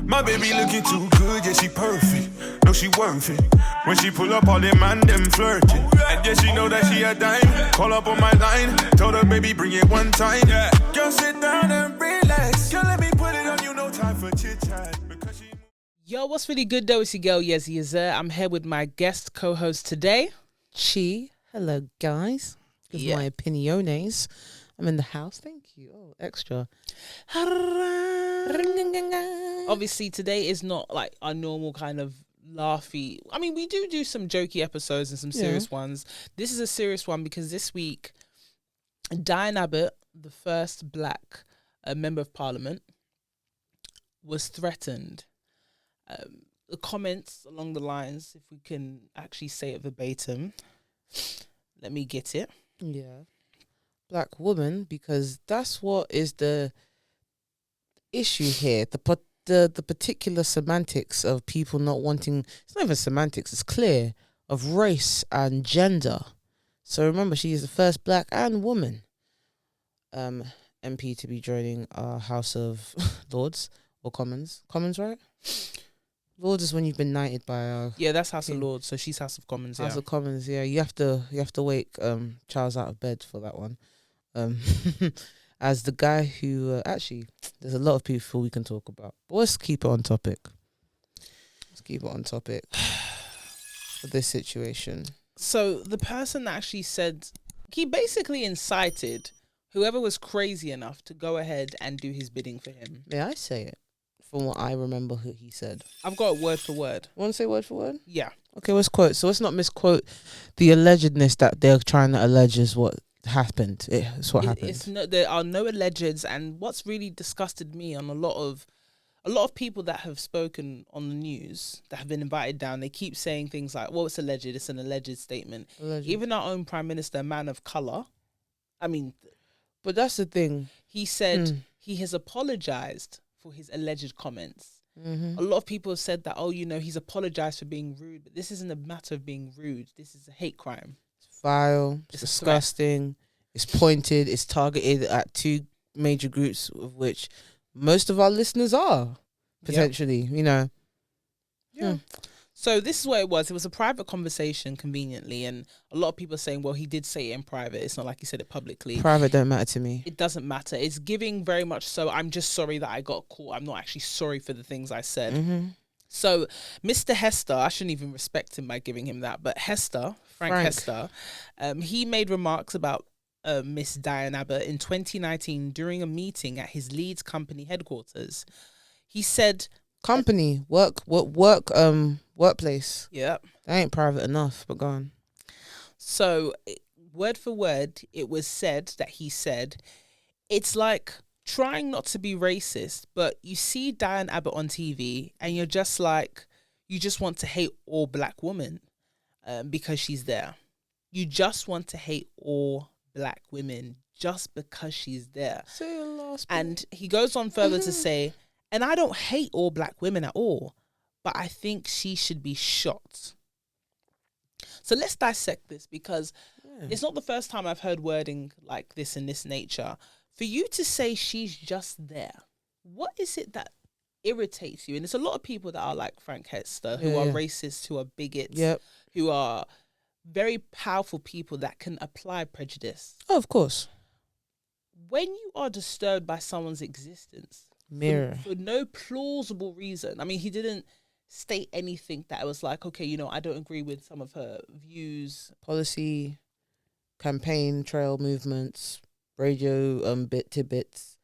My baby looking too good, yeah, she perfect. No, she worth it. When she pull up, all them man, them flirting. And yeah, she know that she a dime. Call up on my line. Told her, baby, bring it one time. Yeah. Girl, sit down and relax. Girl, let me put it on you, no time for chit-chat. Yo, what's really good though? It's your girl, Yezziyezzir. I'm here with my guest co-host today. Chi. Hello, guys. With my opiniones. I'm in the house. Thank you. Oh, extra. Obviously, today is not like our normal kind of laughy. I mean, we do some jokey episodes and some serious ones. This is a serious one because this week, Diane Abbott, the first black member of parliament, was threatened. The comments along the lines, if we can actually say it verbatim. Let me get it. Yeah. Black woman, because that's what is the issue here. The particular semantics of people not wanting, it's not even semantics, it's clear, of race and gender. So remember, she is the first black and woman MP to be joining our House of Lords or Commons. Commons, right? Lords is when you've been knighted by our... Yeah, that's House of Lords, so she's House of Commons, House of Commons, yeah. You have to wake Charles out of bed for that one. As the guy who... actually, there's a lot of people we can talk about. But let's keep it on topic. For this situation. So the person that actually said... He basically incited whoever was crazy enough to go ahead and do his bidding for him. May I say it? From what I remember who he said. I've got it word for word. Want to say word for word? Yeah. Okay, let's quote. So let's not misquote the allegedness that they're trying to allege is what happened. It's what happened. There are no allegeds, and what's really disgusted me on a lot of people that have spoken on the news that have been invited down, they keep saying things like, well, it's alleged, it's an alleged statement. Alleged. Even our own Prime Minister, a man of colour, I mean... But that's the thing. He said he has apologised for his alleged comments. Mm-hmm. A lot of people have said that, he's apologised for being rude, but this isn't a matter of being rude. This is a hate crime. It's vile, it's disgusting, it's pointed, it's targeted at two major groups of which most of our listeners are, potentially, Yeah. So this is what it was. It was a private conversation, conveniently, and a lot of people are saying, well, he did say it in private. It's not like he said it publicly. Private don't matter to me. It doesn't matter. It's giving very much so, I'm just sorry that I got caught. I'm not actually sorry for the things I said. Mm-hmm. So Mr. Hester, I shouldn't even respect him by giving him that, but Frank Hester, he made remarks about Miss Diane Abbott in 2019 during a meeting at his Leeds company headquarters. He said... Company, workplace. Yep. That ain't private enough, but go on. So, word for word, it was said that he said, it's like trying not to be racist, but you see Diane Abbott on TV and you're just like, you just want to hate all black women because she's there. You just want to hate all black women just because she's there. Say your last bit. And he goes on further to say, and I don't hate all black women at all, but I think she should be shot. So let's dissect this, because it's not the first time I've heard wording like this in this nature. For you to say she's just there, what is it that irritates you? And there's a lot of people that are like Frank Hester, who are racist, who are bigots, who are very powerful people that can apply prejudice. Oh, of course. When you are disturbed by someone's existence, for no plausible reason. I mean, he didn't state anything that was like, okay, I don't agree with some of her views. Policy, campaign, trail movements, radio tidbits.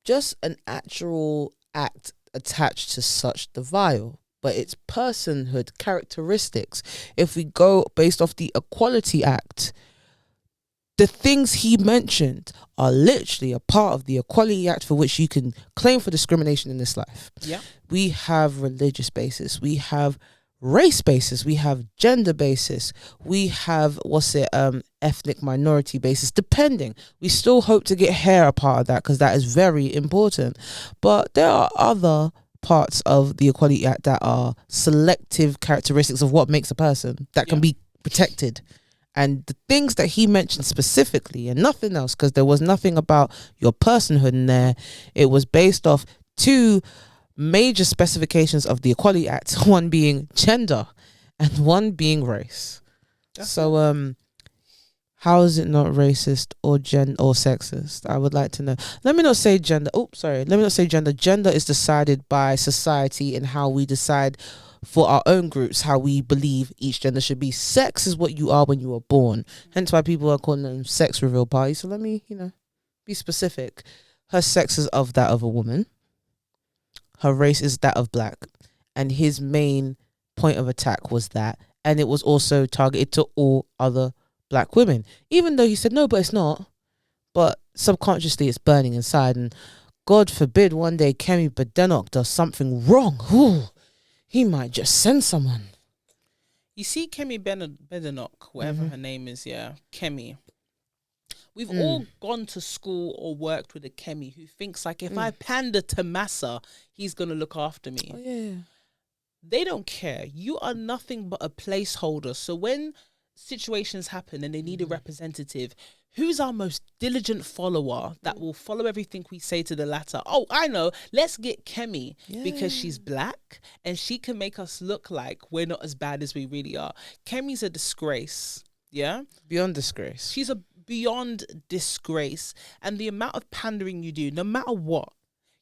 Just an actual act attached to such the vile. But its personhood characteristics, if we go based off the Equality Act, the things he mentioned are literally a part of the Equality Act for which you can claim for discrimination in this life. Yeah. We have religious basis. We have race basis. We have gender basis. We have, ethnic minority basis, depending. We still hope to get hair a part of that because that is very important. But there are other parts of the Equality Act that are selective characteristics of what makes a person that can be protected. And the things that he mentioned specifically, and nothing else, because there was nothing about your personhood in there. It was based off two major specifications of the Equality Act, one being gender and one being race. So how is it not racist or sexist? I would like to know. Let me not say gender. Let me not say gender. Gender is decided by society and how we decide for our own groups how we believe each gender should be. Sex is what you are when you are born. Hence why people are calling them sex reveal parties. So let me, be specific. Her sex is of that of a woman. Her race is that of black. And his main point of attack was that. And it was also targeted to all other black women. Even though he said, no, but it's not. But subconsciously it's burning inside. And God forbid one day Kemi Badenoch does something wrong. Ooh, he might just send someone. You see Kemi Badenoch, whatever her name is, Kemi. We've all gone to school or worked with a Kemi who thinks like, if I pander to Massa, he's going to look after me. Oh, yeah. They don't care. You are nothing but a placeholder. So when situations happen and they need a representative, who's our most diligent follower that will follow everything we say to the latter? Oh, I know. Let's get Kemi because she's black and she can make us look like we're not as bad as we really are. Kemi's a disgrace. Yeah? Beyond disgrace. She's a beyond disgrace. And the amount of pandering you do, no matter what,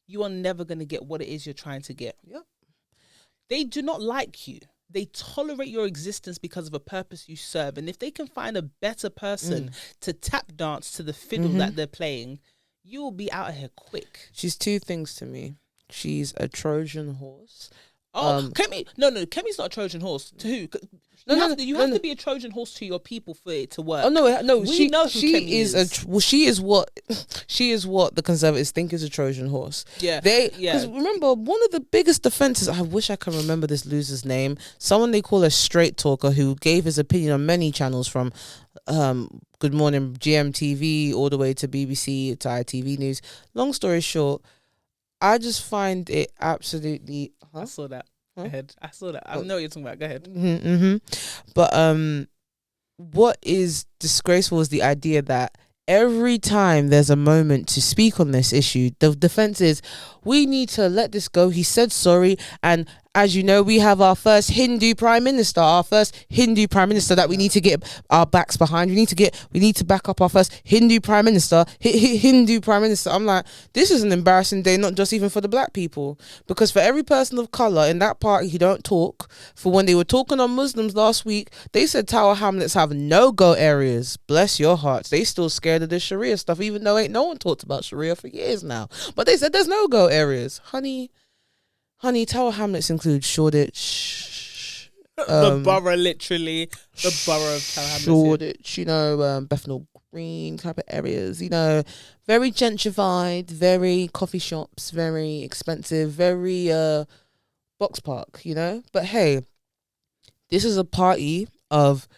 you are never going to get what it is you're trying to get. Yep. They do not like you. They tolerate your existence because of a purpose you serve. And if they can find a better person to tap dance to the fiddle that they're playing, you will be out of here quick. She's two things to me. She's a Trojan horse. Kemi, no, Kemi's not a Trojan horse. To who? You have to be a Trojan horse to your people for it to work. Oh no, we know who Kemi is. She is what the Conservatives think is a Trojan horse. Yeah, Because remember, one of the biggest defenses. I wish I can remember this loser's name. Someone they call a straight talker who gave his opinion on many channels from Good Morning GMTV all the way to BBC to ITV News. Long story short, I just find it absolutely. I saw that. Go ahead. I saw that. I know what you're talking about. Go ahead. But what is disgraceful is the idea that every time there's a moment to speak on this issue, the defense is, we need to let this go. He said sorry. And as you know, we have our first Hindu prime minister that we need to get our backs behind. We need to back up our first Hindu prime minister. Hindu prime minister. I'm like, this is an embarrassing day, not just even for the black people, because for every person of color in that party who don't talk, for when they were talking on Muslims last week, they said Tower Hamlets have no-go areas. Bless your hearts. They still scared of the Sharia stuff, even though ain't no one talked about Sharia for years now. But they said there's no-go areas. Honey, Tower Hamlets include Shoreditch. The borough, literally. The borough of Tower Hamlets. Shoreditch, Bethnal Green type of areas, very gentrified, very coffee shops, very expensive, very box park, But hey, this is a party of,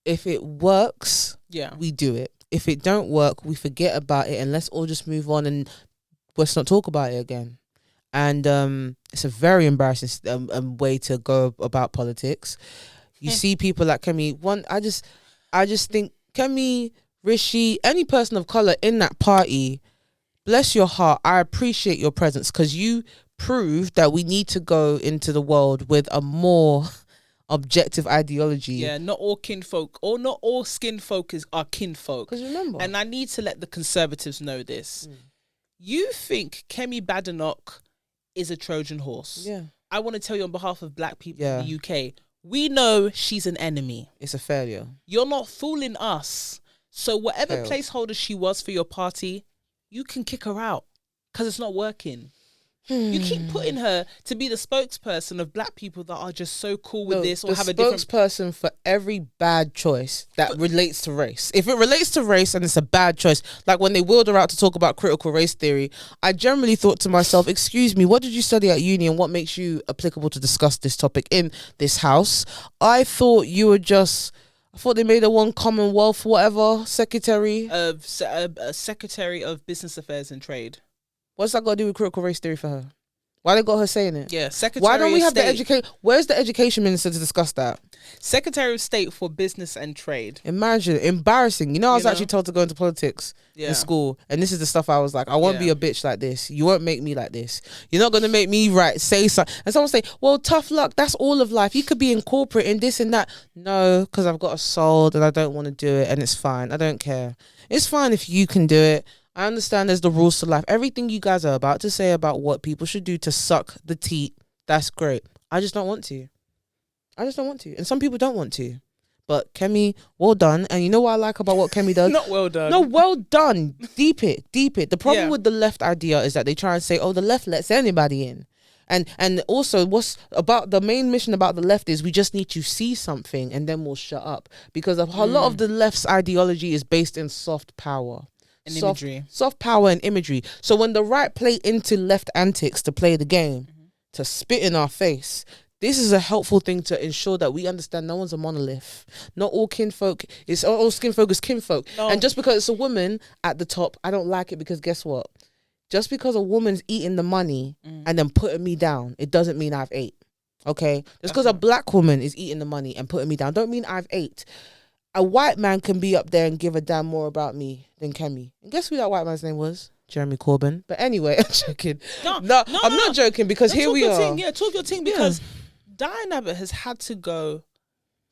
if it works, we do it. If it don't work, we forget about it and let's all just move on and let's not talk about it again. And it's a very embarrassing way to go about politics. You see people like Kemi. I just think Kemi, Rishi, any person of color in that party, bless your heart. I appreciate your presence because you proved that we need to go into the world with a more objective ideology. Yeah, not all kinfolk or not all skin folk are kinfolk. Because remember, and I need to let the Conservatives know this. You think Kemi Badenoch is a Trojan horse. Yeah. I want to tell you on behalf of black people in the UK, we know she's an enemy. It's a failure. You're not fooling us. So whatever placeholder she was for your party, you can kick her out because it's not working. You keep putting her to be the spokesperson of black people that are just so cool with this or have a different spokesperson for every bad choice that relates to race. If it relates to race and it's a bad choice, like when they wheeled her out to talk about critical race theory, I generally thought to myself, excuse me, what did you study at uni and what makes you applicable to discuss this topic in this house? I thought they made her one Commonwealth secretary of Secretary of Business Affairs and Trade. What's that got to do with critical race theory for her? Why they got her saying it? Yeah, Secretary Why don't we of have the State. educate? Where's the education minister to discuss that? Secretary of State for Business and Trade. Imagine, embarrassing. You know, I was You know? actually told to go into politics Yeah. in school, and this is the stuff I was like, I won't be Yeah. a bitch like this. You won't make me like this. You're not gonna make me say something. And someone say, well, tough luck. That's all of life. You could be in corporate and this and that. No, because I've got a soul and I don't want to do it, and it's fine. I don't care. It's fine if you can do it. I understand there's the rules to life. Everything you guys are about to say about what people should do to suck the teat, that's great. I just don't want to. And some people don't want to. But Kemi, well done. And you know what I like about what Kemi does? Not well done. No, well done. Deep it. The problem Yeah. with the left idea is that they try and say, oh, the left lets anybody in. And also what's about the main mission about the left is we just need to see something and then we'll shut up. Because a lot of the left's ideology is based in soft power. And imagery. Soft power and imagery. So when the right play into left antics to play the game, to spit in our face, this is a helpful thing to ensure that we understand no one's a monolith. Not all kinfolk is all skinfolk is kinfolk. No. And just because it's a woman at the top, I don't like it because guess what? Just because a woman's eating the money and then putting me down, it doesn't mean I've ate. Okay? Just because a black woman is eating the money and putting me down, don't mean I've ate. A white man can be up there and give a damn more about me than Kemi. And guess who that white man's name was? Jeremy Corbyn. But anyway, I'm joking. No, I'm not joking because here we are. Talk your team because Diane Abbott has had to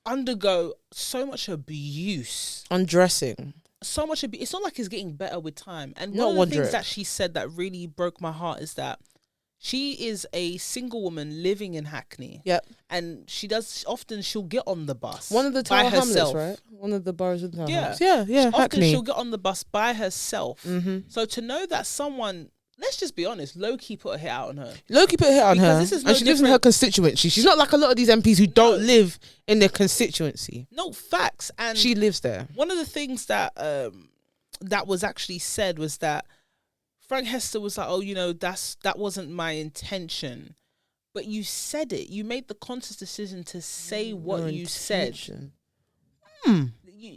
undergo so much abuse. Undressing. So much abuse. It's not like it's getting better with time. And Not one of one the things drip. that she said that really broke my heart is that she is a single woman living in Hackney. Yep. And she'll get on the bus. One of the by Tower Hamlets, herself. right? One of the boroughs in Tower Yeah. Hamlets. Yeah, Often Hackney. she'll get on the bus by herself. Mm-hmm. So to know that someone, let's just be honest, low-key put a hit out on her. Loki put a hit on Because her, this is and no she lives in her different- constituency. She's not like a lot of these MPs who don't live in their constituency. No, facts. And She lives there. one of the things that that was actually said was that Frank Hester was like, oh, that wasn't my intention. But you said it. You made the conscious decision to say what you said.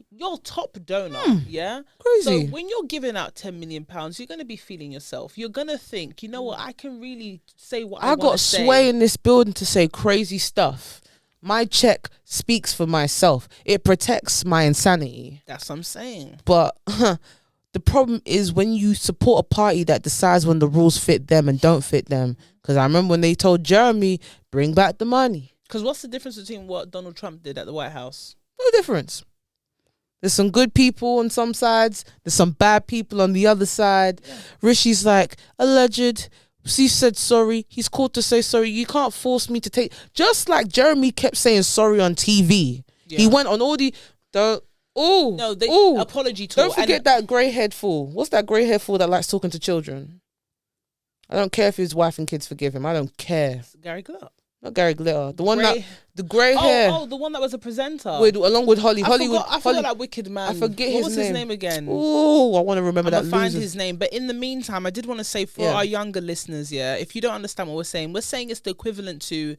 You're top donor, yeah? Crazy. So when you're giving out £10 million, you're going to be feeling yourself. You're going to think, you know what, I can really say what I I want got to say. sway in this building to say crazy stuff. My check speaks for myself. It protects my insanity. That's what I'm saying. But the problem is when you support a party that decides when the rules fit them and don't fit them. Because I remember when they told Jeremy, bring back the money. Because what's the difference between what Donald Trump did at the White House? No difference. There's some good people on some sides. There's some bad people on the other side. Yeah. Rishi's like, alleged. He said sorry. He's called to say sorry. You can't force me to take... Just like Jeremy kept saying sorry on TV. Yeah. He went on all the... apology tour. Don't forget that grey-haired fool. What's that grey-haired fool that likes talking to children? I don't care if his wife and kids forgive him. I don't care. Gary Glitter. Not Gary Glitter. The one the grey hair. Oh, the one that was a presenter. Along with Holly. I forgot that wicked man. I forget his name. What was his name again? Oh, I want to remember that. Find his name. But in the meantime, I did want to say for our younger listeners, if you don't understand what we're saying it's the equivalent to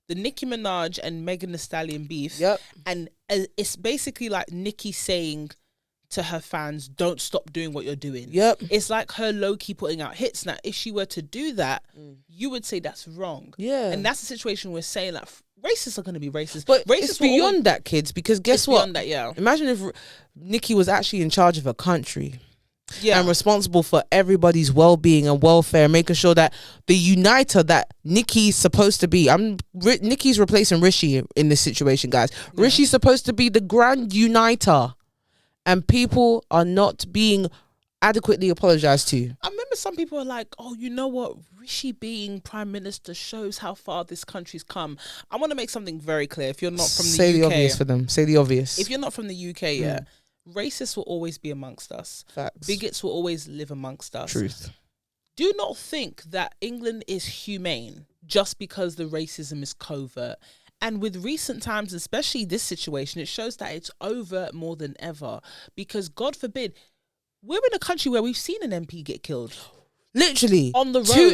the Nicki Minaj and Megan Thee Stallion beef. Yep. And it's basically like Nicki saying to her fans, don't stop doing what you're doing. Yep. It's like her low-key putting out hits. Now, if she were to do that, you would say that's wrong. Yeah. And that's the situation we're saying, like, racists are going to be racist. But racists it's beyond that, kids, because guess what? Beyond that, yeah. Imagine if Nicki was actually in charge of a country. Yeah. And responsible for everybody's well-being and welfare, making sure that the uniter that Nicki's supposed to be. Nicki's replacing Rishi in this situation, guys. Yeah. Rishi's supposed to be the grand uniter. And people are not being adequately apologized to. I remember some people are like, oh, you know what? Rishi being prime minister shows how far this country's come. I want to make something very clear. If you're not from the UK. Say the obvious for them. Say the obvious. If you're not from the UK, racists will always be amongst us. Facts. Bigots will always live amongst us. Truth. Do not think that England is humane just because the racism is covert. And with recent times, especially this situation, it shows that it's over more than ever. Because God forbid, we're in a country where we've seen an MP get killed. Literally. On the road. Two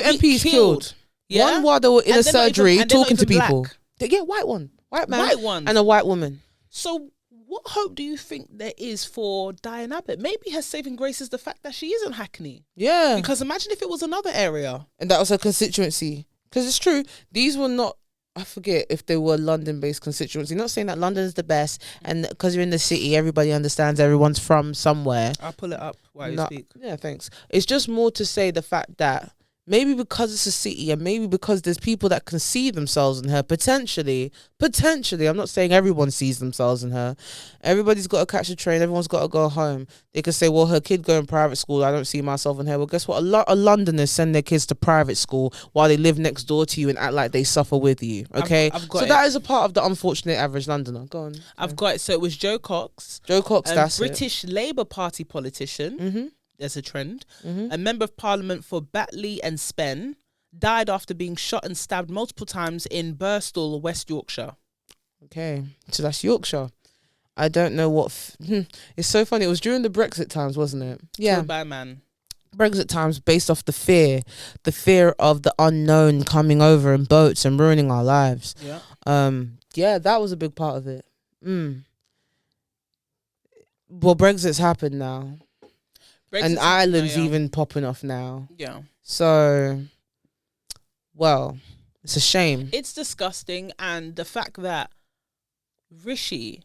MPs killed. Yeah? One while they were in a surgery talking to people. Black. Yeah, white one. White man. White one. And a white woman. So What hope do you think there is for Diane Abbott? Maybe her saving grace is the fact that she isn't Hackney. Yeah. Because imagine if it was another area. And that was her constituency. Because it's true, these were not, I forget if they were London-based constituency. Not saying that London is the best, and because you're in the city, everybody understands everyone's from somewhere. I'll pull it up while you speak. Yeah, thanks. It's just more to say the fact that maybe because it's a city, and maybe because there's people that can see themselves in her, potentially, I'm not saying everyone sees themselves in her. Everybody's got to catch a train. Everyone's got to go home. They could say, well, her kid going private school, I don't see myself in her. Well, guess what? A lot of Londoners send their kids to private school while they live next door to you and act like they suffer with you. Okay? I've got so it. that is a part of the unfortunate average Londoner. Go on. I've got it. So it was Joe Cox. That's British Labour Party politician. Mm-hmm. There's a trend. Mm-hmm. A member of parliament for Batley and Spen died after being shot and stabbed multiple times in Birstall, West Yorkshire. Okay, so that's Yorkshire. I don't know what... It's so funny. It was during the Brexit times, wasn't it? Yeah. Killed by a man. Brexit times based off the fear of the unknown coming over in boats and ruining our lives. Yeah. Yeah, that was a big part of it. Well, Brexit's happened now. And Ireland's even popping off now. Yeah. So, well, it's a shame. It's disgusting. And the fact that Rishi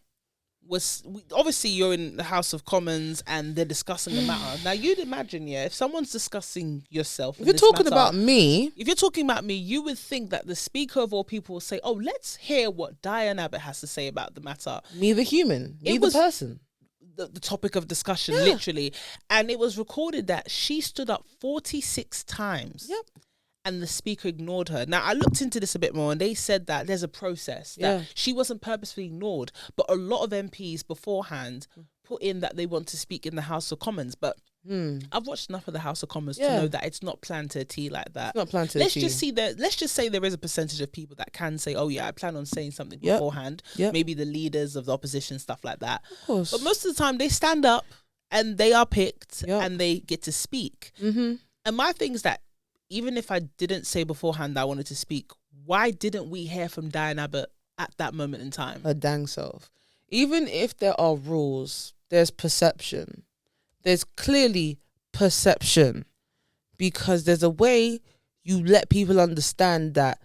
was... Obviously, you're in the House of Commons and they're discussing the matter. Now, you'd imagine, if someone's discussing yourself... If you're talking about me... If you're talking about me, you would think that the speaker of all people will say, oh, let's hear what Diane Abbott has to say about the matter. Me the human. Me the person. The topic of discussion, literally. And it was recorded that she stood up 46 times. Yep. And the speaker ignored her. Now, I looked into this a bit more and they said that there's a process, that she wasn't purposefully ignored, but a lot of MPs beforehand put in that they want to speak in the House of Commons. But I've watched enough of the House of Commons to know that it's not planned to a T like that. It's not planned to a T. Let's just say there is a percentage of people that can say, oh yeah, I plan on saying something beforehand. Yep. Maybe the leaders of the opposition, stuff like that. Of course. But most of the time they stand up and they are picked and they get to speak. Mm-hmm. And my thing is that even if I didn't say beforehand that I wanted to speak, why didn't we hear from Diane Abbott at that moment in time? Her dang self. Even if there are rules, there's perception. There's clearly perception, because there's a way you let people understand that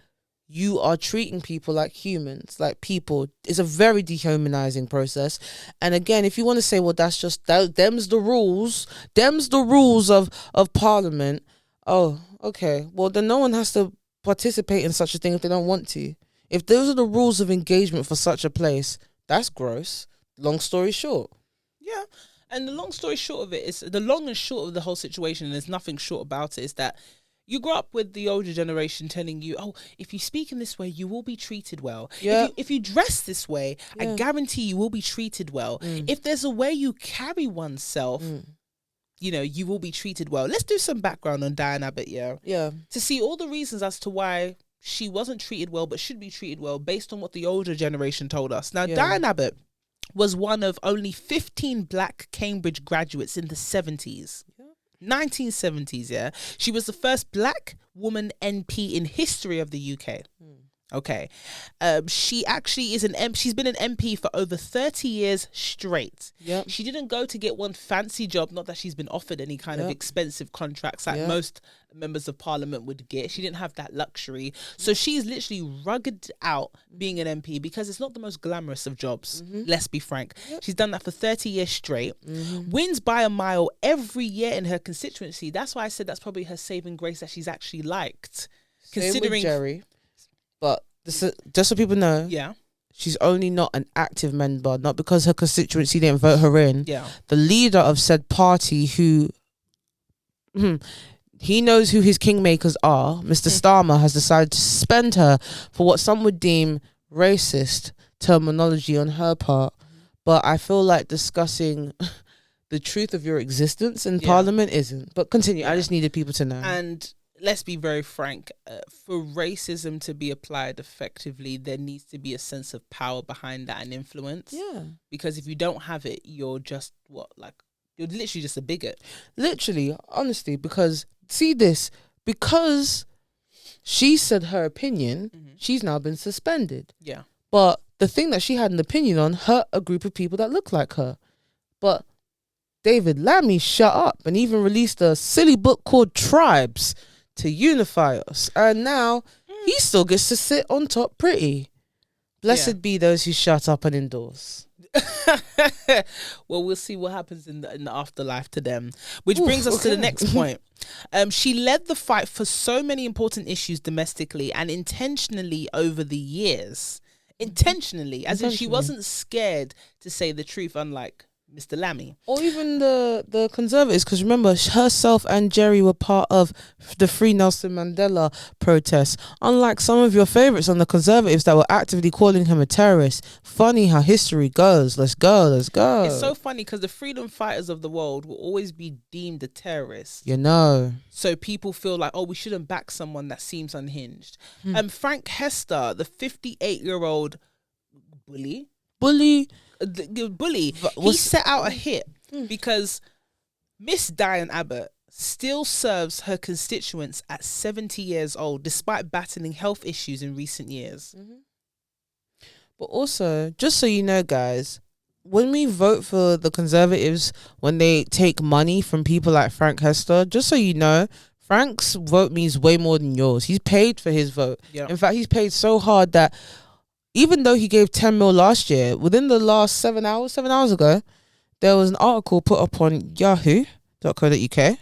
you are treating people like humans, like people. It's a very dehumanizing process. And again, if you want to say, well, that's just them's the rules of Parliament. Oh, okay. Well, then no one has to participate in such a thing if they don't want to. If those are the rules of engagement for such a place, that's gross. Long story short. Yeah. And the long and short of the whole situation, and there's nothing short about it, is that you grow up with the older generation telling you, oh, if you speak in this way, you will be treated well. Yeah. If you dress this way, I guarantee you will be treated well. If there's a way you carry oneself, you will be treated well. Let's do some background on Diane Abbott, yeah? To see all the reasons as to why she wasn't treated well but should be treated well based on what the older generation told us. Now, Diane Abbott was one of only 15 black Cambridge graduates in the 70s. 1970s, yeah. She was the first black woman MP in history of the UK. Okay. She actually is an MP. She's been an MP for over 30 years straight. Yep. She didn't go to get one fancy job, not that she's been offered any kind of expensive contracts like most members of Parliament would get. She didn't have that luxury. So she's literally rugged out being an MP because it's not the most glamorous of jobs. Let's be frank. She's done that for 30 years straight. Wins by a mile every year in her constituency. That's why I said that's probably her saving grace, that she's actually liked. Considering Jerry. But just so people know, she's only not an active member, not because her constituency didn't vote her in. The leader of said party, who he knows who his kingmakers are, Mr. Starmer, has decided to suspend her for what some would deem racist terminology on her part. But I feel like discussing the truth of your existence in Parliament isn't. But continue. I just needed people to know. And let's be very frank, for racism to be applied effectively, there needs to be a sense of power behind that and influence. Because if you don't have it, you're just you're literally just a bigot. Literally, honestly, because because she said her opinion, she's now been suspended. But the thing that she had an opinion on hurt a group of people that look like her. But David Lammy shut up and even released a silly book called Tribes to unify us. And now he still gets to sit on top pretty. Blessed be those who shut up and endorse. Well, we'll see what happens in the afterlife to them. Which brings us to the next point. She led the fight for so many important issues domestically and intentionally over the years. Intentionally. As in she wasn't scared to say the truth, unlike Mr. Lammy. Or even the Conservatives, because remember, herself and Jerry were part of the Free Nelson Mandela protests. Unlike some of your favourites on the Conservatives that were actively calling him a terrorist. Funny how history goes. Let's go, let's go. It's so funny because the freedom fighters of the world will always be deemed a terrorist. You know. So people feel like, oh, we shouldn't back someone that seems unhinged. Frank Hester, the 58-year-old bully, he set out a hit because Miss Diane Abbott still serves her constituents at 70 years old despite battling health issues in recent years. But also, just so you know, guys, when we vote for the Conservatives, when they take money from people like Frank Hester, just so you know, Frank's vote means way more than yours. He's paid for his vote. In fact, he's paid so hard that even though he gave 10 mil last year, within the last 7 hours ago, there was an article put up on yahoo.co.uk,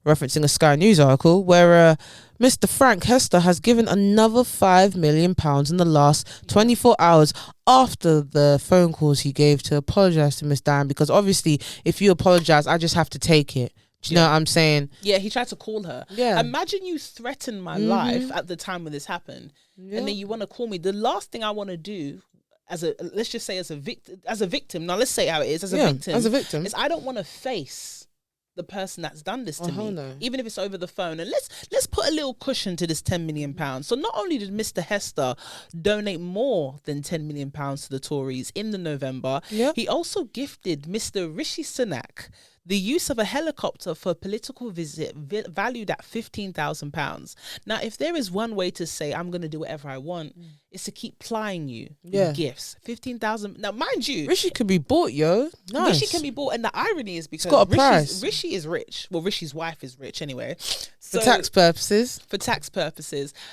referencing a Sky News article, where Mr. Frank Hester has given another £5 million in the last 24 hours after the phone calls he gave to apologise to Miss Diane, because obviously if you apologise, I just have to take it. Do you know what I'm saying? Yeah, he tried to call her. Yeah. Imagine you threatened my life at the time when this happened, and then you want to call me. The last thing I want to do, let's just say as a victim. Now let's say how it is as a victim. Is I don't want to face the person that's done this to me, even if it's over the phone. And let's put a little cushion to this £10 million. So not only did Mr. Hester donate more than £10 million to the Tories in the November, he also gifted Mr. Rishi Sunak the use of a helicopter for a political visit valued at £15,000. Now, if there is one way to say I'm going to do whatever I want, it's to keep plying you with gifts. 15,000. Now, mind you, Rishi can be bought, yo. Nice. Rishi can be bought, and the irony is because Rishi is rich. Well, Rishi's wife is rich anyway. For tax purposes.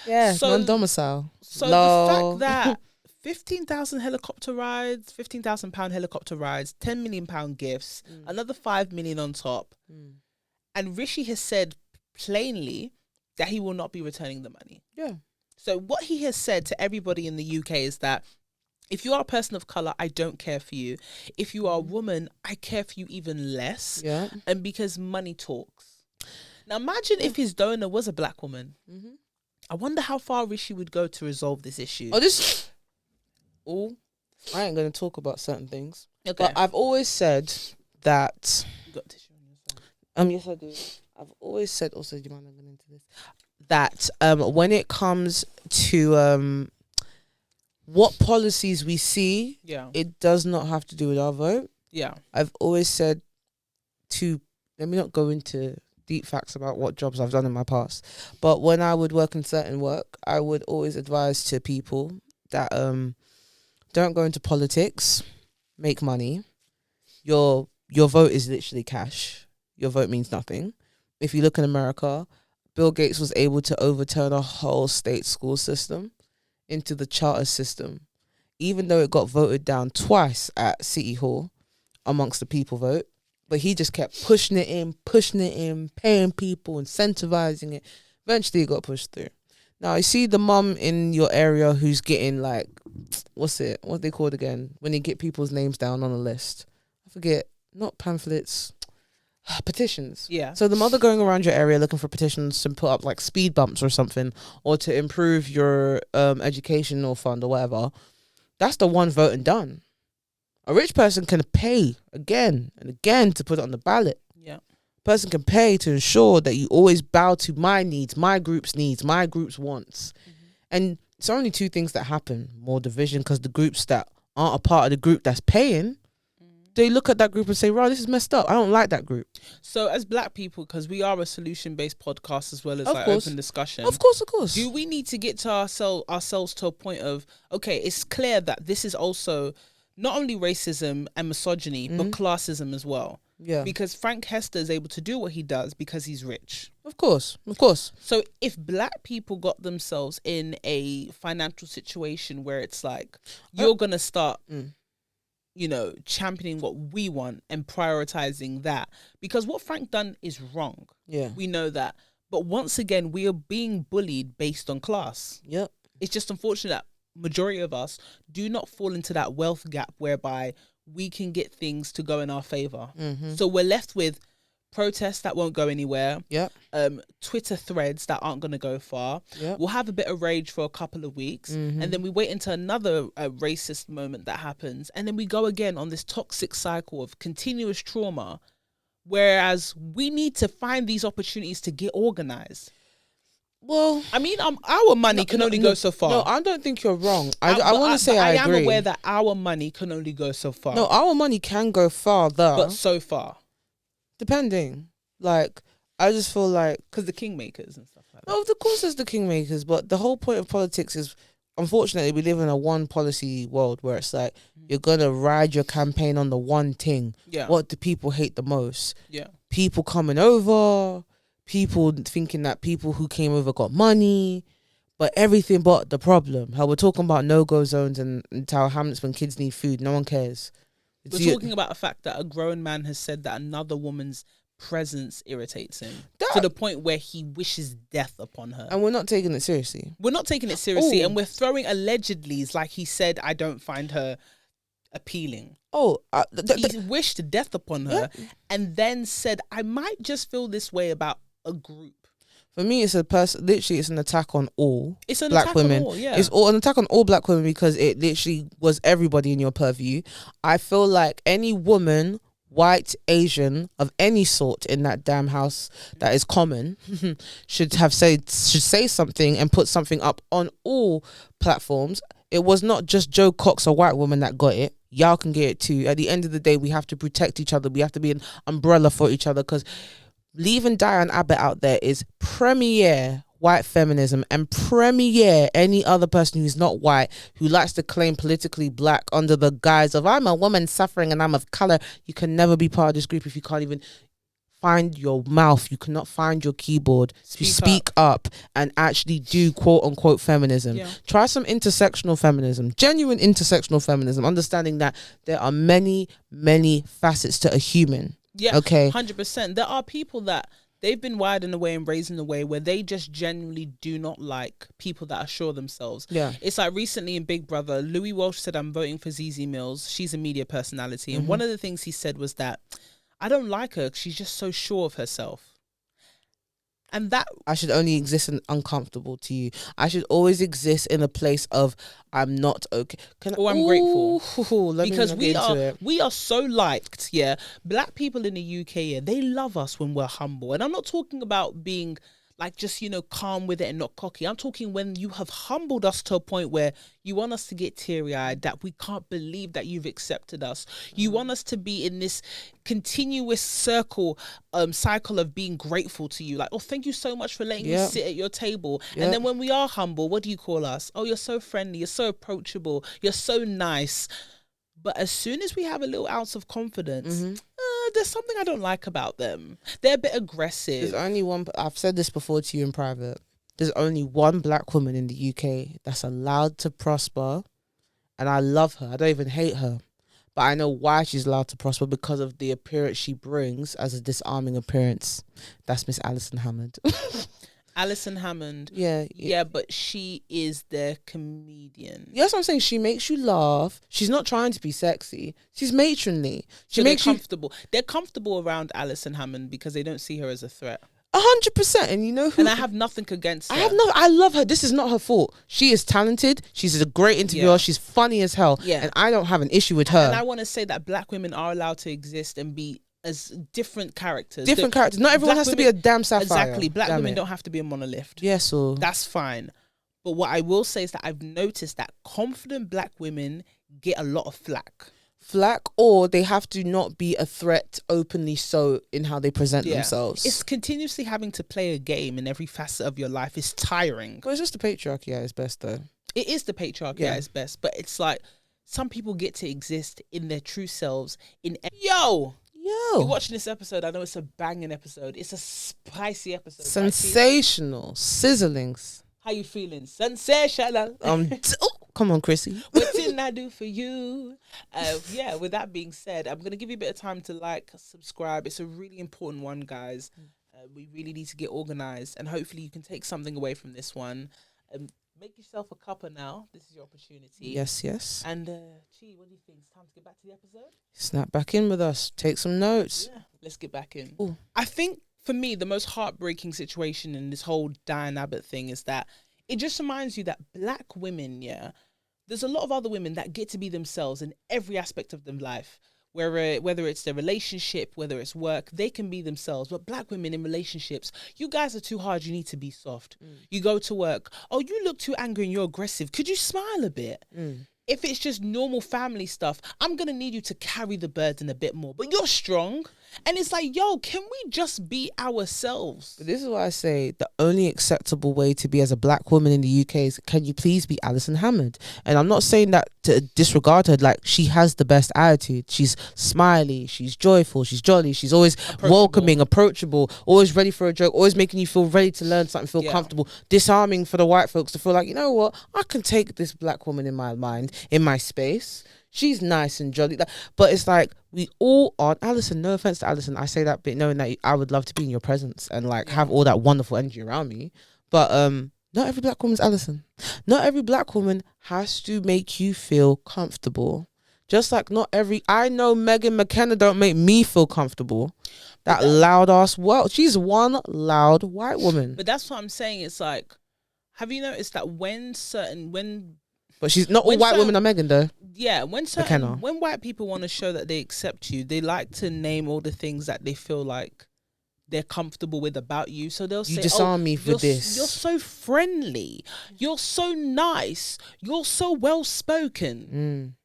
Yeah, so, non-domicile. So the fact that £15,000 helicopter rides, £15,000 helicopter rides, £10 million gifts, another $5 million on top. And Rishi has said plainly that he will not be returning the money. Yeah. So what he has said to everybody in the UK is that if you are a person of colour, I don't care for you. If you are a woman, I care for you even less. Yeah. And because money talks. Now imagine if his donor was a black woman. I wonder how far Rishi would go to resolve this issue. I ain't going to talk about certain things. Okay. But I've always said that... You got tissue on your side. Yes, I do. I've always said... Also, do you mind going into this? That when it comes to what policies we see, it does not have to do with our vote. Yeah. I've always said to... Let me not go into deep facts about what jobs I've done in my past. But when I would work in certain work, I would always advise to people that... don't go into politics, make money. Your vote is literally cash. Your vote means nothing. If you look in America, Bill Gates was able to overturn a whole state school system into the charter system, even though it got voted down twice at City Hall amongst the people vote. But he just kept pushing it in, paying people, incentivizing it. Eventually it got pushed through. Now, you see the mum in your area who's getting like, what they called again? When you get people's names down on a list. I forget, not pamphlets, petitions. Yeah. So the mother going around your area looking for petitions to put up like speed bumps or something, or to improve your educational fund or whatever. That's the one vote and done. A rich person can pay again and again to put it on the ballot. Yeah. Person can pay to ensure that you always bow to my needs, my group's wants. And it's only two things that happen. More division, because the groups that aren't a part of the group that's paying, they look at that group and say, "Right, this is messed up. I don't like that group." So as black people, because we are a solution-based podcast as well as Of like course. open discussion. Of course. Do we need to get to ourselves to a point of, okay, it's clear that this is also not only racism and misogyny, but classism as well. Yeah. Because Frank Hester is able to do what he does because he's rich. Of course. So if black people got themselves in a financial situation where it's like, you're going to start, you know, championing what we want and prioritizing that, because what Frank done is wrong. Yeah. We know that. But once again, we are being bullied based on class. Yep. It's just unfortunate that majority of us do not fall into that wealth gap whereby we can get things to go in our favor. So we're left with protests that won't go anywhere. Yep. Twitter threads that aren't going to go far. Yep. We'll have a bit of rage for a couple of weeks, and then we wait until another racist moment that happens, and then we go again on this toxic cycle of continuous trauma. Whereas we need to find these opportunities to get organized. Well, I mean, our money can only go so far. No, I don't think you're wrong. I want to say I agree. am aware that our money can only go so far. No, our money can go farther, but so far, depending. Like, I just feel like, because the kingmakers and stuff like that. no, of course, there's the kingmakers, but the whole point of politics is, unfortunately, we live in a one policy world where it's like you're gonna ride your campaign on the one thing. Yeah. What do people hate the most? Yeah. People coming over. People thinking that people who came over got money, but everything but the problem. How we're talking about no-go zones and Tower Hamlets when kids need food. No one cares. We're talking about the fact that a grown man has said that another woman's presence irritates him to the point where he wishes death upon her. And we're not taking it seriously. We're not taking it seriously. Ooh. And we're throwing allegedlys like he said, I don't find her appealing. Oh, He wished death upon her and then said, I might just feel this way about a group. for me, it's a person. Literally, it's an attack on all It's an black attack women. on all, yeah. It's an attack on all black women because it literally was everybody in your purview. I feel like any woman, white, Asian, of any sort in that damn house that is common should say something and put something up on all platforms. It was not just Joe Cox, a white woman, that got it. Y'all can get it too. At the end of the day, we have to protect each other. We have to be an umbrella for each other, because leaving Diane Abbott out there is premier white feminism and premier any other person who's not white who likes to claim politically black under the guise of I'm a woman suffering and I'm of color. You can never be part of this group if you can't even find your mouth. You cannot find your keyboard to speak up and actually do quote unquote feminism. Try some intersectional feminism, genuine intersectional feminism, understanding that there are many facets to a human. Yeah, okay, 100%. There are people that they've been wired in a way and raised in a way where they just genuinely do not like people that assure themselves. Yeah. It's like recently in Big Brother, Louis Walsh said, I'm voting for Yezzi Mills. She's a media personality. And one of the things he said was that, I don't like her. She's just so sure of herself. And that I should only exist in uncomfortable to you. I should always exist in a place of I'm not okay. I'm grateful. Because we are so liked, yeah. Black people in the UK, yeah, they love us when we're humble. And I'm not talking about being like just, you know, calm with it and not cocky. I'm talking when you have humbled us to a point where you want us to get teary-eyed, that we can't believe that you've accepted us. You want us to be in this continuous cycle of being grateful to you. Like, oh, thank you so much for letting me sit at your table. And then when we are humble, what do you call us? Oh, you're so friendly. You're so approachable. You're so nice. But as soon as we have a little ounce of confidence, there's something I don't like about them. They're a bit aggressive. There's only one, I've said this before to you in private, there's only one black woman in the UK that's allowed to prosper, and I love her. I don't even hate her. But I know why she's allowed to prosper, because of the appearance she brings as a disarming appearance. That's Miss Alison Hammond. Alison Hammond. Yeah, but she is their comedian. Yes, I'm saying she makes you laugh. She's not trying to be sexy. She's matronly. She makes you comfortable. They're comfortable around Alison Hammond because they don't see her as a threat. 100%. And you know who? And I have nothing against her. I love her. This is not her fault. She is talented. She's a great interviewer. Yeah. She's funny as hell. Yeah. And I don't have an issue with her. And I want to say that black women are allowed to exist and be as different characters. Not everyone has to be a damn sapphire. Exactly. Black women don't have to be a monolith. Yes, or that's fine. But what I will say is that I've noticed that confident black women get a lot of flack. flack, or they have to not be a threat openly so in how they present themselves. It's continuously having to play a game in every facet of your life is tiring. Well, it's just the patriarchy at its best, though. It is the patriarchy at its best, but it's like some people get to exist in their true selves. You're watching this episode. I know it's a banging episode. It's a spicy episode. Sensational, sizzlings. How you feeling? Sensational. Come on, Chrissy. What didn't I do for you? With that being said, I'm going to give you a bit of time to like, subscribe. It's a really important one, guys. We really need to get organized, and hopefully you can take something away from this one. Make yourself a cuppa now. This is your opportunity. Yes. And, Chi, what do you think? It's time to get back to the episode? Snap back in with us. Take some notes. Yeah, let's get back in. Ooh. I think, for me, the most heartbreaking situation in this whole Diane Abbott thing is that it just reminds you that black women, there's a lot of other women that get to be themselves in every aspect of their life. Whether it's their relationship, whether it's work, they can be themselves. But black women in relationships, you guys are too hard. You need to be soft. You go to work. Oh, you look too angry and you're aggressive. Could you smile a bit? If it's just normal family stuff, I'm going to need you to carry the burden a bit more. But you're strong. And it's like, yo, can we just be ourselves? But this is why I say the only acceptable way to be as a black woman in the UK is, can you please be Alison Hammond? And I'm not saying that to disregard her. Like, she has the best attitude. She's smiley. She's joyful. She's jolly. She's always welcoming, approachable, always ready for a joke, always making you feel ready to learn something, feel comfortable, disarming for the white folks to feel like, you know what? I can take this black woman in my mind, in my space. She's nice and jolly. But it's like, we all aren't Alison. No offense to Alison. I say that bit knowing that I would love to be in your presence and like have all that wonderful energy around me. But not every black woman's Alison. Not every black woman has to make you feel comfortable. Just like I know Megan McKenna don't make me feel comfortable. That loud ass, she's one loud white woman. But that's what I'm saying. It's like, have you noticed that but she's not all white women are Megan though. Yeah, when white people want to show that they accept you, they like to name all the things that they feel like they're comfortable with about you. So they'll say, you disarm me for this. You're so friendly. You're so nice. You're so well spoken.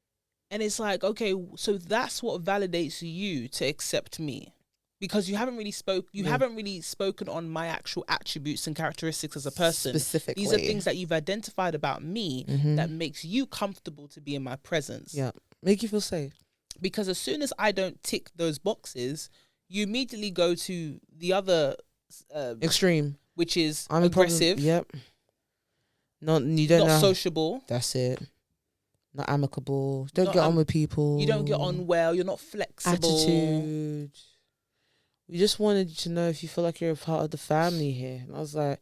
And it's like, okay, so that's what validates you to accept me. Because you haven't really spoken on my actual attributes and characteristics as a person. Specifically. These are things that you've identified about me that makes you comfortable to be in my presence. Yeah. Make you feel safe. Because as soon as I don't tick those boxes, you immediately go to the other extreme, which is aggressive. Yep. Not sociable. That's it. Not amicable. Don't get on with people. You don't get on well. You're not flexible. Attitude. We just wanted you to know if you feel like you're a part of the family here. And I was like,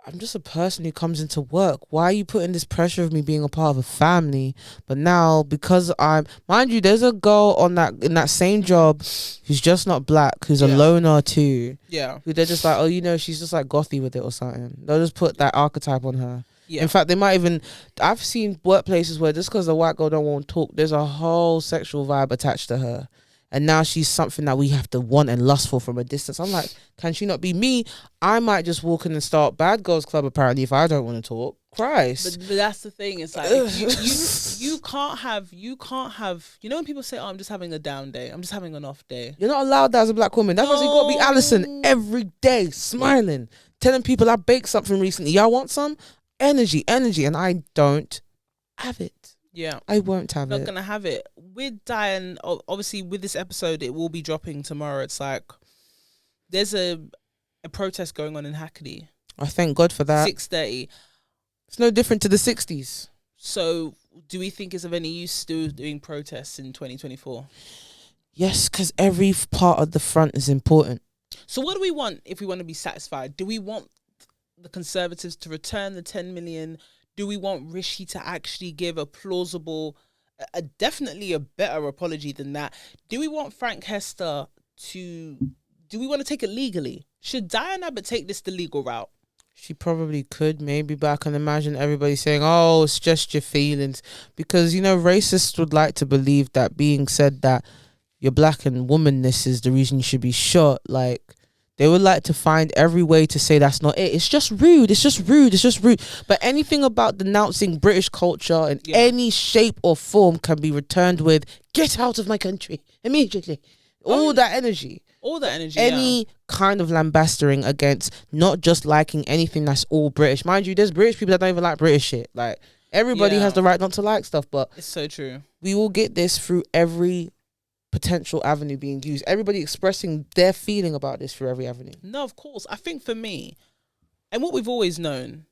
I'm just a person who comes into work. Why are you putting this pressure of me being a part of a family? But now, because mind you, there's a girl in that same job who's just not black, who's a loner too. Yeah. Who they're just like, she's just like gothy with it or something. They'll just put that archetype on her. Yeah. In fact, they might even, I've seen workplaces where just because the white girl don't want to talk, there's a whole sexual vibe attached to her. And now she's something that we have to want and lust for from a distance. I'm like, can she not be me? I might just walk in and start Bad Girls Club apparently if I don't want to talk. Christ. But that's the thing. It's like you can't have. You know when people say, "Oh, I'm just having a down day. I'm just having an off day." You're not allowed that as a black woman. That's why you got to be Alison every day, smiling, telling people I baked something recently. Y'all want some energy, and I don't have it. Yeah, I won't have it. Not gonna have it with Diane. Obviously, with this episode, it will be dropping tomorrow. It's like there's a protest going on in Hackney. I thank God for that. 6:30. It's no different to the 60s. So, do we think it's of any use still doing protests in 2024? Yes, because every part of the front is important. So, what do we want if we want to be satisfied? Do we want the Conservatives to return the 10 million? Do we want Rishi to actually give a plausible, definitely a better apology than that? Do we want Frank Hester do we want to take it legally? Should Diane Abbott take this the legal route? She probably could, maybe, but I can imagine everybody saying, oh, it's just your feelings. Because, racists would like to believe that being said that you're black and womanness is the reason you should be shot. Like, They would like to find every way to say that's not it. It's just rude. It's just rude. It's just rude. But anything about denouncing British culture in any shape or form can be returned with, get out of my country immediately. All that energy. All that energy. Any kind of lambastering against not just liking anything that's all British. Mind you, there's British people that don't even like British shit. Like, everybody has the right not to like stuff, but it's so true. We will get this through every potential avenue being used. Everybody expressing their feeling about this through every avenue. No, of course. I think for me, and what we've always known,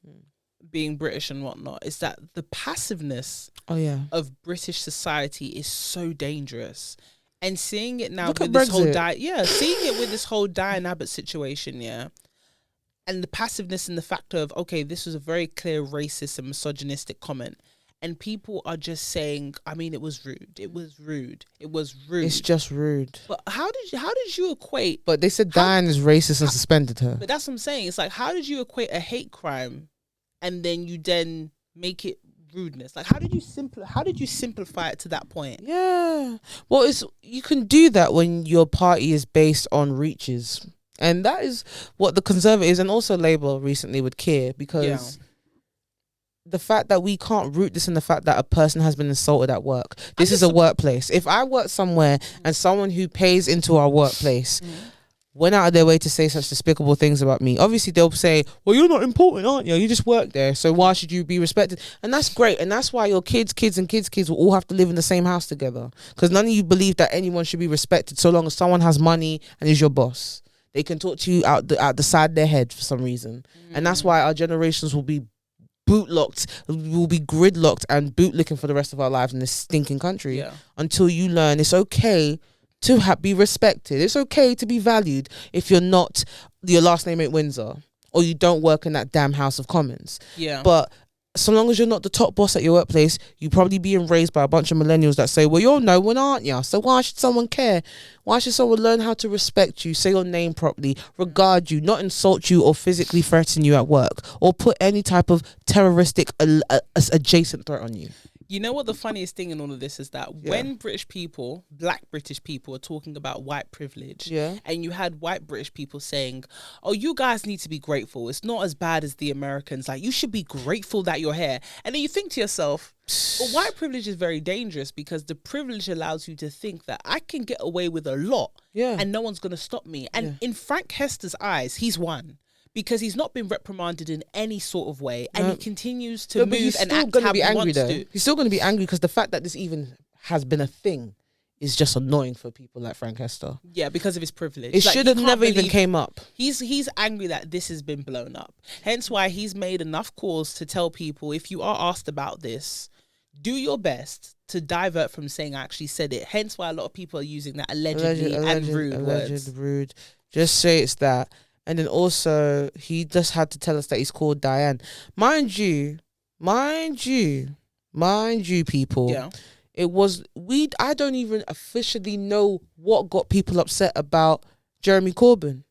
being British and whatnot, is that the passiveness of British society is so dangerous. And seeing it now with this whole seeing it with this whole Diane Abbott situation, and the passiveness and the fact of, okay, this was a very clear racist and misogynistic comment, and people are just saying, I mean, it was rude. It was rude. It was rude. It's just rude. But how did you equate? But they said Diane is racist and suspended her. But that's what I'm saying. It's like, how did you equate a hate crime, and then make it rudeness? Like, how did you simplify it to that point? Yeah. Well, you can do that when your party is based on reaches. And that is what the Conservatives and also Labour recently would care, because the fact that we can't root this in the fact that a person has been insulted at work. This is a workplace. If I work somewhere and someone who pays into our workplace went out of their way to say such despicable things about me, obviously they'll say, well, you're not important, aren't you? You just work there, so why should you be respected? And that's great. And that's why your kids will all have to live in the same house together, because none of you believe that anyone should be respected so long as someone has money and is your boss. They can talk to you out the side of their head for some reason. And that's why our generations will be bootlocked, will be gridlocked and bootlicking for the rest of our lives in this stinking country until you learn it's okay to be respected. It's okay to be valued if you're not, your last name ain't Windsor, or you don't work in that damn House of Commons. Yeah. But so long as you're not the top boss at your workplace, you probably being raised by a bunch of millennials that say, well, you're no one, aren't you? So why should someone care? Why should someone learn how to respect you, say your name properly, regard you, not insult you or physically threaten you at work, or put any type of terroristic adjacent threat on you? You know what the funniest thing in all of this is that when black British people are talking about white privilege, and you had white British people saying, oh, you guys need to be grateful. It's not as bad as the Americans. Like, you should be grateful that you're here. And then you think to yourself, well, white privilege is very dangerous, because the privilege allows you to think that I can get away with a lot and no one's going to stop me. And in Frank Hester's eyes, he's won. Because he's not been reprimanded in any sort of way, and he continues to move and act how he wants to. He's still going to be angry because the fact that this even has been a thing is just annoying for people like Frank Hester. Yeah, because of his privilege. It should have never even came up. He's angry that this has been blown up. Hence why he's made enough calls to tell people, if you are asked about this, do your best to divert from saying I actually said it. Hence why a lot of people are using that allegedly and rude words. Rude. Just say it's that. And then also, he just had to tell us that he's called Diane. Mind you, people. Yeah. I don't even officially know what got people upset about Jeremy Corbyn.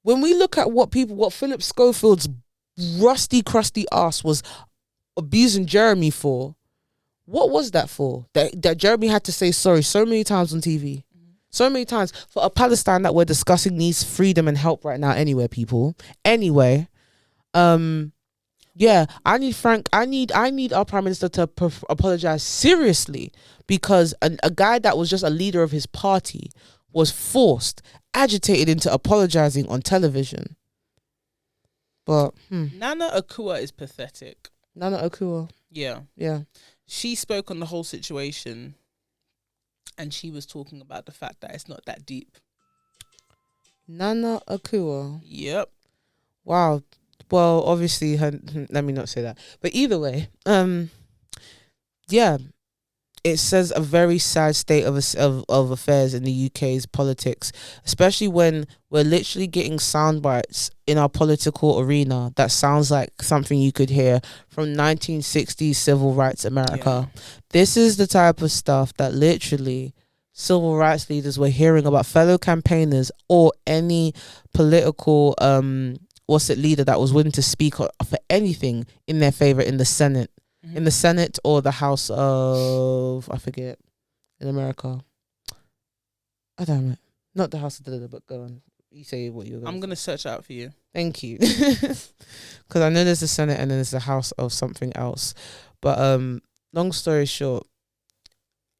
When we look at what Philip Schofield's rusty, crusty ass was abusing Jeremy for, what was that for? That Jeremy had to say sorry so many times on TV. So many times for a Palestine that we're discussing needs freedom and help right now anyway, people. Anyway, I need our Prime Minister to apologize seriously, because a guy that was just a leader of his party was agitated into apologizing on television. But Nana Akua is pathetic. Nana Akua. Yeah. Yeah. She spoke on the whole situation, and she was talking about the fact that it's not that deep. Nana Akua. Yep. Wow. Well, obviously, let me not say that. But either way, it says a very sad state of affairs in the UK's politics, especially when we're literally getting sound bites in our political arena that sounds like something you could hear from 1960s civil rights America. Yeah. This is the type of stuff that literally civil rights leaders were hearing about fellow campaigners or any political leader that was willing to speak for anything in their favor in the Senate. In the Senate or the House of, I forget, in America. I don't know. Not the House of but go on. You say what you're. I'm gonna search out for you. Thank you, because I know there's the Senate and then there's the House of something else. But long story short,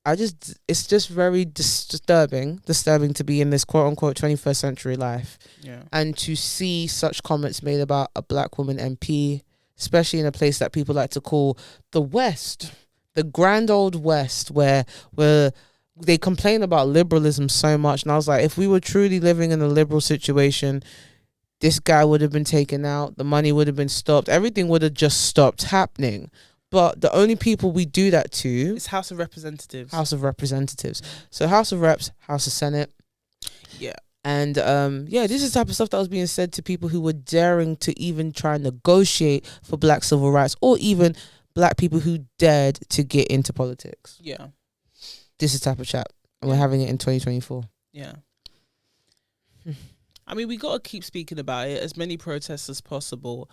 it's just very disturbing to be in this quote unquote 21st century life, and to see such comments made about a black woman MP, especially in a place that people like to call the West, the grand old West, where they complain about liberalism so much. And I was like, if we were truly living in a liberal situation, this guy would have been taken out, the money would have been stopped, everything would have just stopped happening. But the only people we do that to is House of Representatives. So House of Reps, House of Senate. Yeah. And this is the type of stuff that was being said to people who were daring to even try and negotiate for black civil rights, or even black people who dared to get into politics. Yeah. This is the type of chat. And we're having it in 2024. Yeah. I mean, we got to keep speaking about it, as many protests as possible.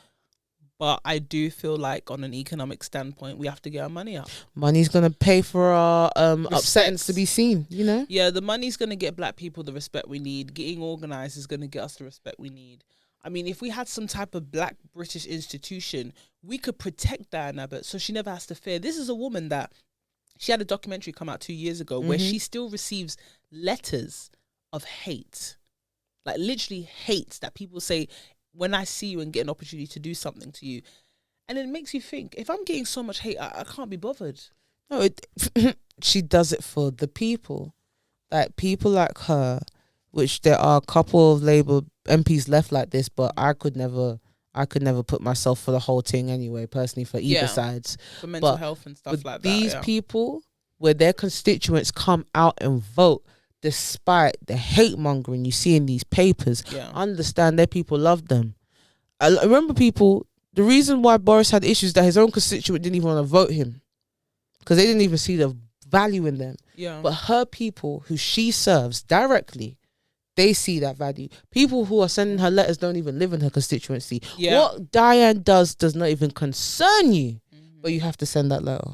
But I do feel like on an economic standpoint, we have to get our money up. Money's going to pay for our upsettings to be seen, you know? Yeah, the money's going to get black people the respect we need. Getting organised is going to get us the respect we need. I mean, if we had some type of black British institution, we could protect Diane Abbott so she never has to fear. This is a woman that, she had a documentary come out 2 years ago where she still receives letters of hate. Like literally hate, that people say, when I see you and get an opportunity to do something to you. And it makes you think, if I'm getting so much hate, I can't be bothered. No, she does it for the people. Like people like her, which there are a couple of Labour MPs left like this, but I could never put myself for the whole thing anyway, personally, for either sides. For mental health and stuff like that. These people, where their constituents come out and vote, despite the hate mongering you see in these papers, understand their people love them. I remember people, the reason why Boris had issues that his own constituent didn't even want to vote him, because they didn't even see the value in them. Yeah. But her people, who she serves directly, they see that value. People who are sending her letters don't even live in her constituency. Yeah. What Diane does not even concern you, but you have to send that letter.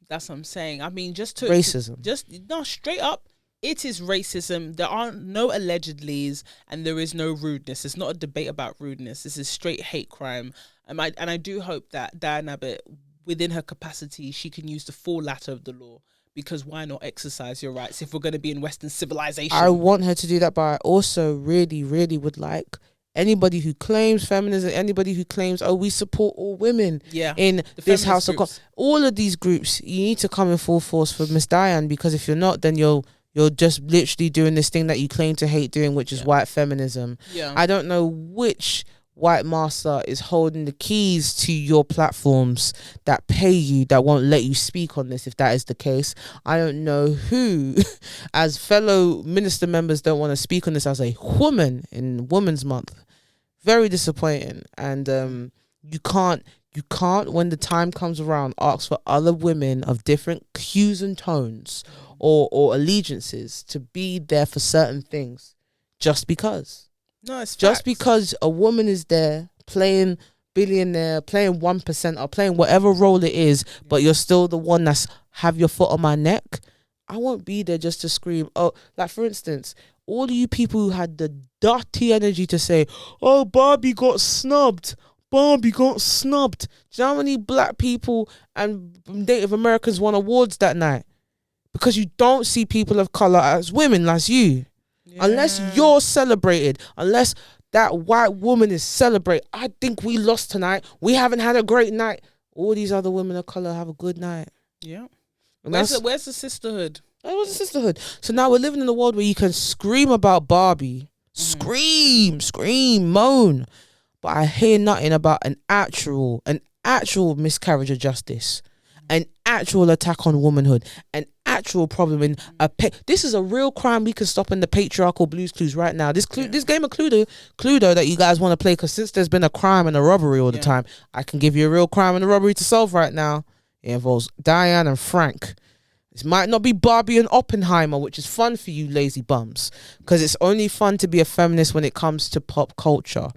That's what I'm saying. I mean, racism. Straight up. It is racism. There are no allegedlys and there is no rudeness. It's not a debate about rudeness. This is straight hate crime. And I do hope that Diane Abbott, within her capacity, she can use the full latter of the law. Because why not exercise your rights if we're going to be in Western civilization? I want her to do that, but I also really, really would like anybody who claims feminism, anybody who claims, we support all women in this house of all of these groups, you need to come in full force for Miss Diane, because if you're not, then you're just literally doing this thing that you claim to hate doing, which is white feminism. Yeah. I don't know which white master is holding the keys to your platforms that pay you, that won't let you speak on this, if that is the case. I don't know who, as fellow minister members, don't want to speak on this as a woman in Women's Month. Very disappointing. And you can't, when the time comes around, ask for other women of different hues and tones or allegiances to be there for certain things just because. No, it's just facts. Because a woman is there playing billionaire, playing 1%, or playing whatever role it is, but you're still the one that's have your foot on my neck. I won't be there just to scream. Oh, like for instance, all of you people who had the dirty energy to say, "Oh, Barbie got snubbed. Barbie got snubbed." Do you know how many black people and Native Americans won awards that night? Because you don't see people of color as women, as you. Yeah. Unless you're celebrated, unless that white woman is celebrated. I think we lost tonight. We haven't had a great night. All these other women of color have a good night. Yeah. Where's the sisterhood? That was the sisterhood. So now we're living in a world where you can scream about Barbie. Scream, moan. But I hear nothing about an actual miscarriage of justice. An actual attack on womanhood, an actual problem in this is a real crime we can stop in the patriarchal Blues Clues right now. This game of Cluedo that you guys want to play, because since there's been a crime and a robbery all the time, I can give you a real crime and a robbery to solve right now. It involves Diane and Frank. This might not be Barbie and Oppenheimer, which is fun for you lazy bums, because it's only fun to be a feminist when it comes to pop culture,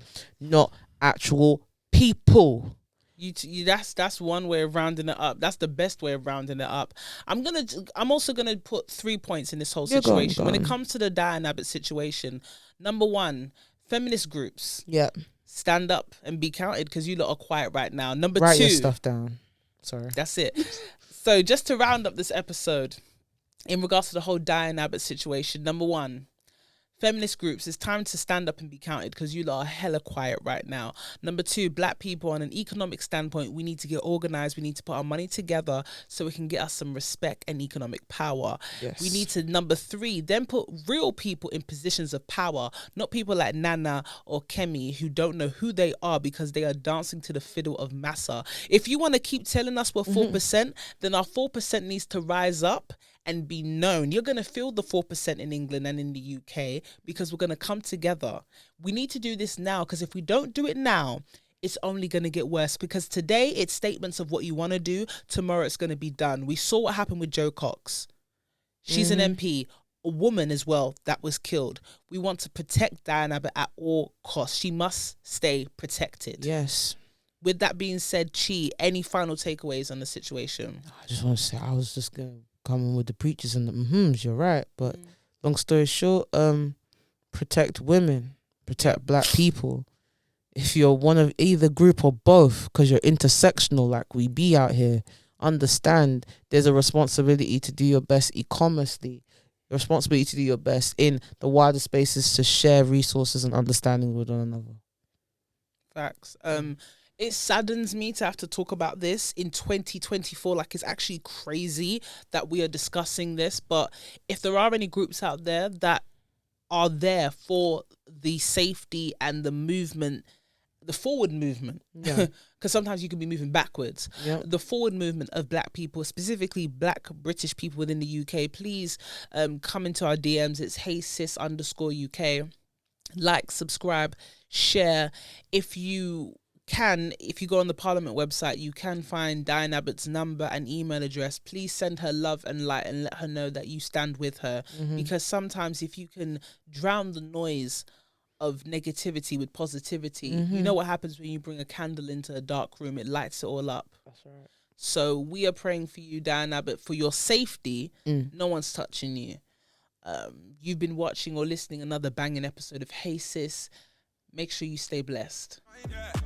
not actual people. That's one way of rounding it up. That's the best way of rounding it up. I'm also gonna put 3 points in this whole situation. Go on. When it comes to the Diane Abbott situation, number one, feminist groups. Yeah. Stand up and be counted because you lot are quiet right now. Number Write two, your stuff down. Sorry. that's it. So just to round up this episode, in regards to the whole Diane Abbott situation, number one, feminist groups, it's time to stand up and be counted because you lot are hella quiet right now. Number two, black people, on an economic standpoint, we need to get organized. We need to put our money together so we can get us some respect and economic power. Yes. We need to, number three, then put real people in positions of power, not people like Nana or Kemi who don't know who they are because they are dancing to the fiddle of Massa. If you want to keep telling us we're 4%, then our 4% needs to rise up and be known. You're going to feel the 4% in England and in the UK because we're going to come together. We need to do this now because if we don't do it now, it's only going to get worse because today it's statements of what you want to do. Tomorrow it's going to be done. We saw what happened with Jo Cox. She's an MP, a woman as well that was killed. We want to protect Diane Abbott at all costs. She must stay protected. Yes. With that being said, Chi, any final takeaways on the situation? I just want to say I was just going to come in with the preachers and the you're right. But long story short, protect women, protect black people. If you're one of either group or both, because you're intersectional like we be out here, understand there's a responsibility to do your best e-commercely, a responsibility to do your best in the wider spaces to share resources and understanding with one another. Facts. It saddens me to have to talk about this in 2024. Like, it's actually crazy that we are discussing this. But if there are any groups out there that are there for the safety and the movement, the forward movement, because sometimes you can be moving backwards. The forward movement of black people, specifically black British people within the UK, please come into our DMs. It's Hey Sis _UK. Like, subscribe, share. If you go on the Parliament website, you can find Diane Abbott's number and email address. Please send her love and light and let her know that you stand with her. Because sometimes if you can drown the noise of negativity with positivity, you know what happens when you bring a candle into a dark room, it lights it all up. That's right. So we are praying for you, Diane Abbott, for your safety. No one's touching you. You've been watching or listening another banging episode of Hey Sis. Make sure you stay blessed.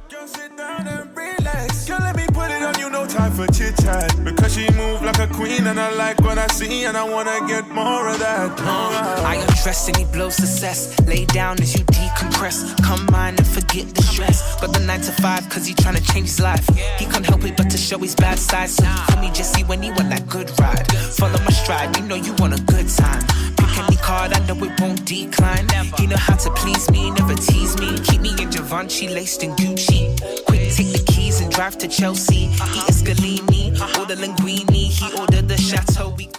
Girl, sit down and relax. Girl, let me put it on you, no time for chit chat. Because she move like a queen and I like what I see and I wanna get more of that. I undress and he blows success. Lay down as you decompress. Come mine and forget the stress. Got the 9 to 5 cause he tryna change his life. He can't help it but to show his bad side. So you call me Yezzi when he want that good ride. Follow my stride, you know you want a good time. Pick any card, I know it won't decline. He know how to please me, never tease me. Keep me in Givenchy, laced in Gucci. Quick, take the keys and drive to Chelsea. Eat a Scalini, order linguine. He ordered the chateau, we got